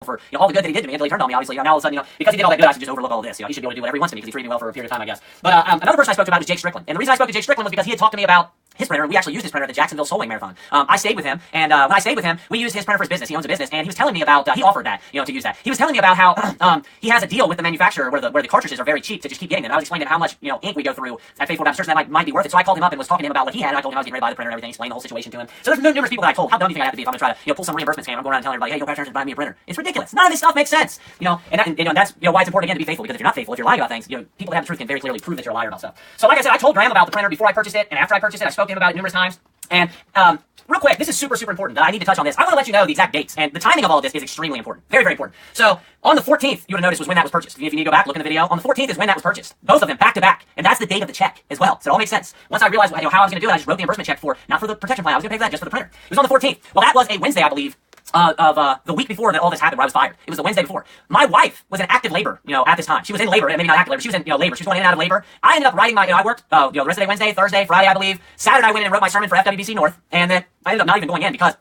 for all the good that he did to me until he turned on me, obviously. Now all of a sudden, because he did all that good, I should just overlook all this. He should be able to do whatever he wants to me because he treated me well for a period of time, I guess. But another person I spoke to about was Jake Strickland. And the reason I spoke to Jake Strickland was because he had talked to me about his printer, and we actually used his printer at the Jacksonville Soul Wing Marathon. I stayed with him, and when I stayed with him, we used his printer for his business. He owns a business, and he was telling me about, he offered that, to use that. He was telling me about how he has a deal with the manufacturer where the cartridges are very cheap to just keep getting them. And I was explaining how much, ink we go through at Faithful Baptist Church, and that might be worth it. So I called him up and was talking to him about what he had, and I told him I was getting ready to buy the printer and everything, explained the whole situation to him. So there's numerous people that I told, how dumb do you think I have to be if I'm gonna try to, pull some reimbursement scam? I'm going around telling everybody, hey, Pastor Aaron's buying me a printer. It's ridiculous. None of this stuff makes sense. And that's why it's important again to be faithful, because if you're not faithful, if you're lying about things, people that have the truth can very clearly prove that you're a liar about stuff. So like I said, I told Graham about the printer before I purchased it, and after I purchased it, I spoke to him about it numerous times. And real quick, this is super, super important that I need to touch on this. I want to let you know the exact dates, and the timing of all of this is extremely important. Very, very important. So on the 14th, you would have noticed was when that was purchased. If you need to go back, look in the video. On the 14th is when that was purchased. Both of them, back to back. And that's the date of the check as well. So it all makes sense. Once I realized how I was going to do it, I just wrote the reimbursement check not for the protection plan. I was going to pay for that, just for the printer. It was on the 14th. Well, that was a Wednesday, I believe, of the week before that all this happened, where I was fired. It was the Wednesday before. My wife was in active labor, at this time. She was in labor, maybe not active labor. She was in, labor. She was going in and out of labor. I ended up writing I worked, the rest of the day, Wednesday, Thursday, Friday, I believe. Saturday, I went in and wrote my sermon for FWBC North, and then I ended up not even going in because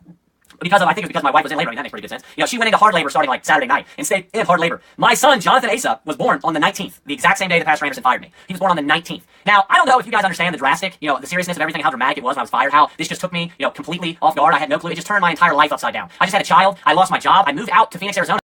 I think it was because my wife was in labor. I mean, that makes pretty good sense. She went into hard labor starting like Saturday night and stayed in hard labor. My son, Jonathan Asa, was born on the 19th, the exact same day that Pastor Anderson fired me. He was born on the 19th. Now, I don't know if you guys understand the drastic, the seriousness of everything, how dramatic it was when I was fired, how this just took me, completely off guard. I had no clue. It just turned my entire life upside down. I just had a child. I lost my job. I moved out to Phoenix, Arizona.